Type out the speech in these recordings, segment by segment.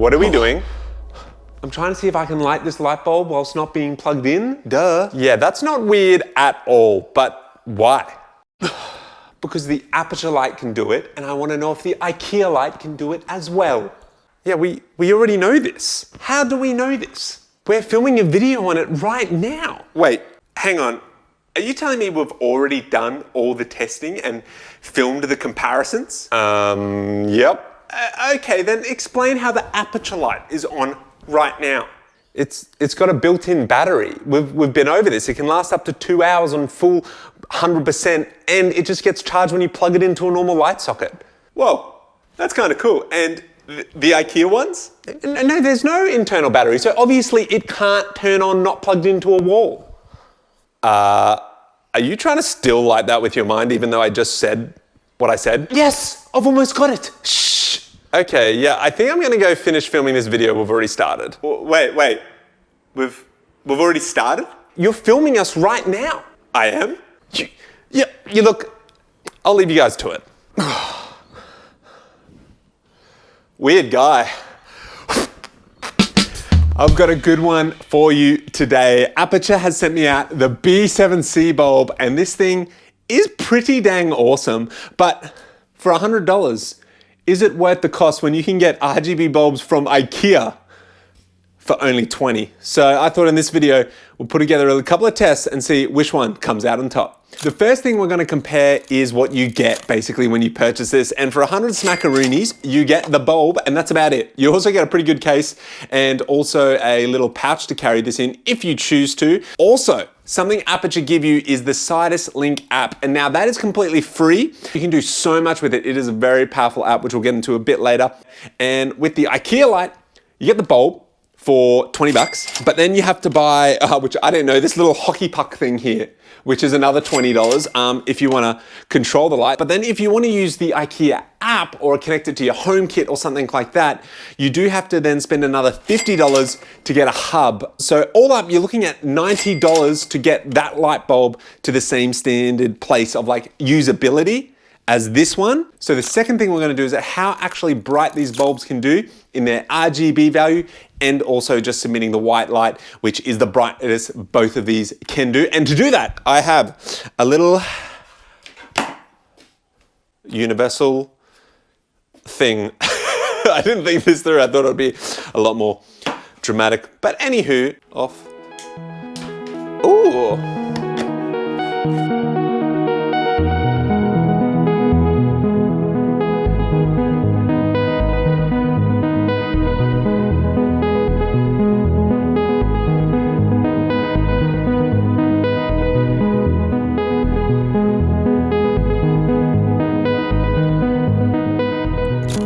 what are we doing? I'm trying to see if I can light this light bulb whilst not being plugged in. Duh. Yeah, that's not weird at all, but why? Because the Aputure light can do it, and I want to know if the IKEA light can do it as well. Yeah, we already know this. How do we know this? We're filming a video on it right now. Wait, hang on. Are you telling me we've already done all the testing and filmed the comparisons? Yep. Okay, then explain how the Aputure light is on right now. It's got a built-in battery. We've been over this. It can last up to 2 hours on full 100%, and it just gets charged when you plug it into a normal light socket. Whoa, that's kind of cool. And the IKEA ones? No, there's no internal battery, so obviously it can't turn on not plugged into a wall. Are you trying to still light that with your mind, even though I just said what I said? Yes, I've almost got it. Shh. Okay, yeah, I think I'm gonna go finish filming this video. We've already started. Wait. We've already started? You're filming us right now. I am? You look, I'll leave you guys to it. Weird guy. I've got a good one for you today. Aputure has sent me out the B7C bulb, and this thing is pretty dang awesome. But for $100, is it worth the cost when you can get RGB bulbs from IKEA for only $20? So I thought in this video, we'll put together a couple of tests and see which one comes out on top. The first thing we're gonna compare is what you get basically when you purchase this. And for 100 smackaroonies, you get the bulb, and that's about it. You also get a pretty good case and also a little pouch to carry this in if you choose to. Also, something Aputure give you is the Sidus Link app. And now that is completely free. You can do so much with it. It is a very powerful app, which we'll get into a bit later. And with the IKEA light, you get the bulb for 20 bucks, but then you have to buy, which I didn't know, this little hockey puck thing here, which is another $20 if you wanna control the light. But then if you wanna use the IKEA app or connect it to your home kit or something like that, you do have to then spend another $50 to get a hub. So all up, you're looking at $90 to get that light bulb to the same standard place of like usability as this one. So the second thing we're gonna do is how actually bright these bulbs can do in their RGB value, and also just submitting the white light, which is the brightest both of these can do. And to do that, I have a little universal thing. I didn't think this through. I thought it would be a lot more dramatic. But anywho, off. Ooh.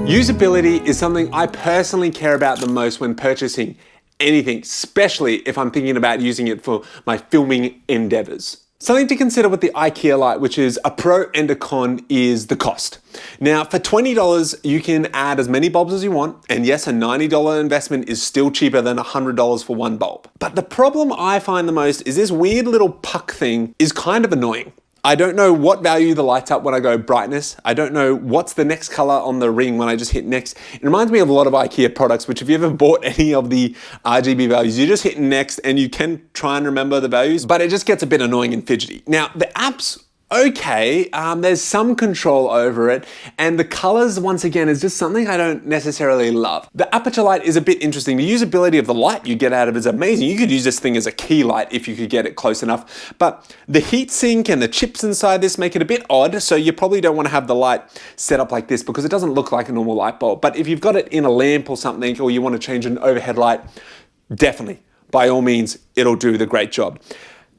Usability is something I personally care about the most when purchasing anything, especially if I'm thinking about using it for my filming endeavors. Something to consider with the IKEA light, which is a pro and a con, is the cost. Now, for $20, you can add as many bulbs as you want, and yes, a $90 investment is still cheaper than $100 for one bulb. But the problem I find the most is this weird little puck thing is kind of annoying. I don't know what value the light's up when I go brightness. I don't know what's the next color on the ring when I just hit next. It reminds me of a lot of IKEA products, which if you ever bought any of the RGB values, you just hit next and you can try and remember the values, but it just gets a bit annoying and fidgety. Now, the app's okay, there's some control over it, and the colors, once again, is just something I don't necessarily love. The Aputure light is a bit interesting. The usability of the light you get out of it is amazing. You could use this thing as a key light if you could get it close enough, but the heat sink and the chips inside this make it a bit odd, so you probably don't want to have the light set up like this because it doesn't look like a normal light bulb. But if you've got it in a lamp or something, or you want to change an overhead light, definitely, by all means, it'll do the great job.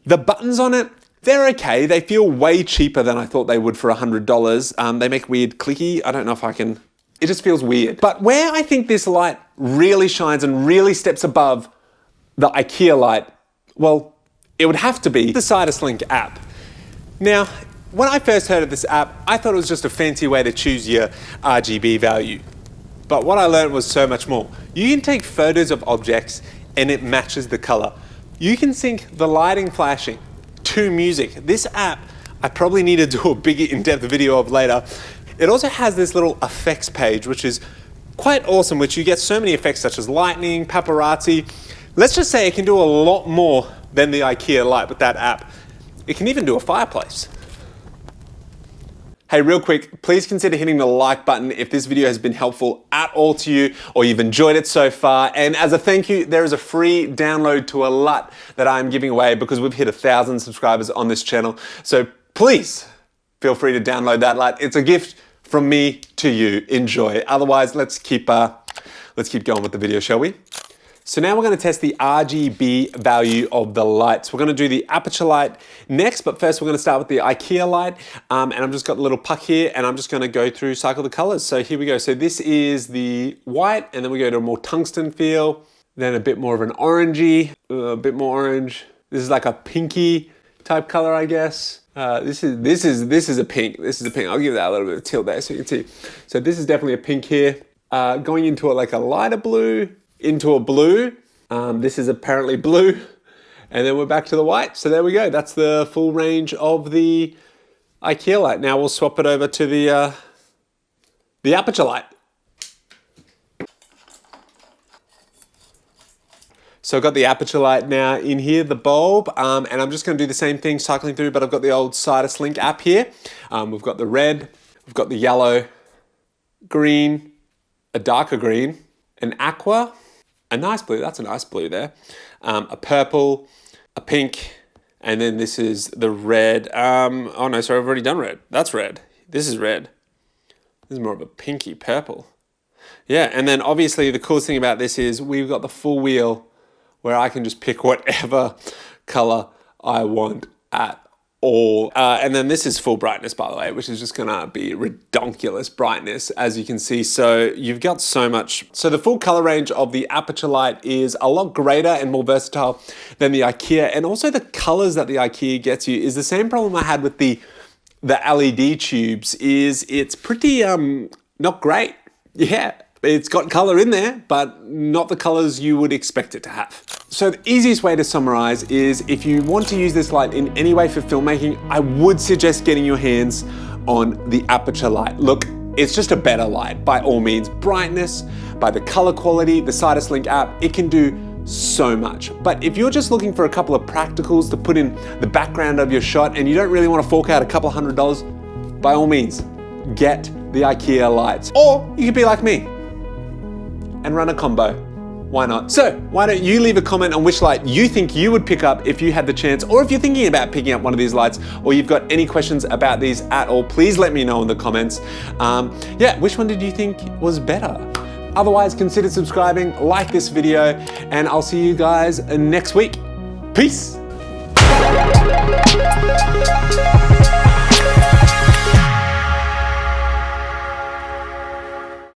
The buttons on it, they're okay. They feel way cheaper than I thought they would for $100. They make weird clicky. I don't know if I can, it just feels weird. But where I think this light really shines and really steps above the IKEA light, well, it would have to be the Sidus Link app. Now, when I first heard of this app, I thought it was just a fancy way to choose your RGB value. But what I learned was so much more. You can take photos of objects and it matches the color. You can sync the lighting flashing to music. This app, I probably need to do a bigger in-depth video of later. It also has this little effects page, which is quite awesome, which you get so many effects such as lightning, paparazzi. Let's just say it can do a lot more than the IKEA light with that app. It can even do a fireplace. Hey, real quick, please consider hitting the like button if this video has been helpful at all to you or you've enjoyed it so far. And as a thank you, there is a free download to a LUT that I'm giving away because we've hit 1,000 subscribers on this channel. So please feel free to download that LUT. It's a gift from me to you. Enjoy. Otherwise, let's keep going with the video, shall we? So now we're going to test the RGB value of the lights. We're going to do the Aputure light next, but first we're going to start with the IKEA light. And I've just got the little puck here, and I'm just going to go through, cycle the colors. So here we go. So this is the white, and then we go to a more tungsten feel, then a bit more of an orangey, a bit more orange. This is like a pinky type color, I guess. This is a pink. This is a pink. I'll give that a little bit of tilt there so you can see. So this is definitely a pink here. Going into like a lighter blue, into a blue. This is apparently blue. And then we're back to the white. So there we go. That's the full range of the IKEA light. Now we'll swap it over to the Aputure light. So I've got the Aputure light now in here, the bulb, and I'm just going to do the same thing, cycling through, but I've got the old Link app here. We've got the red, we've got the yellow, green, a darker green, an aqua, a nice blue, that's a nice blue there, a purple, a pink, and then this is the red. Oh no, sorry, I've already done red. That's red. This is red. This is more of a pinky purple. Yeah, and then obviously the coolest thing about this is we've got the full wheel where I can just pick whatever color I want at all. And then this is full brightness, by the way, which is just gonna be redonkulous brightness, as you can see. So you've got so much. So the full color range of the Aputure light is a lot greater and more versatile than the IKEA. And also the colors that the IKEA gets you is the same problem I had with the LED tubes, is it's pretty, not great. Yeah. It's got color in there, but not the colors you would expect it to have. So the easiest way to summarize is if you want to use this light in any way for filmmaking, I would suggest getting your hands on the Aputure light. Look, it's just a better light by all means. Brightness, by the color quality, the Link app, it can do so much. But if you're just looking for a couple of practicals to put in the background of your shot and you don't really want to fork out a couple $100, by all means, get the IKEA lights. Or you could be like me and run a combo. Why not? So why don't you leave a comment on which light you think you would pick up if you had the chance, or if you're thinking about picking up one of these lights, or you've got any questions about these at all, please let me know in the comments. Yeah, which one did you think was better? Otherwise, consider subscribing, like this video, and I'll see you guys next week. Peace.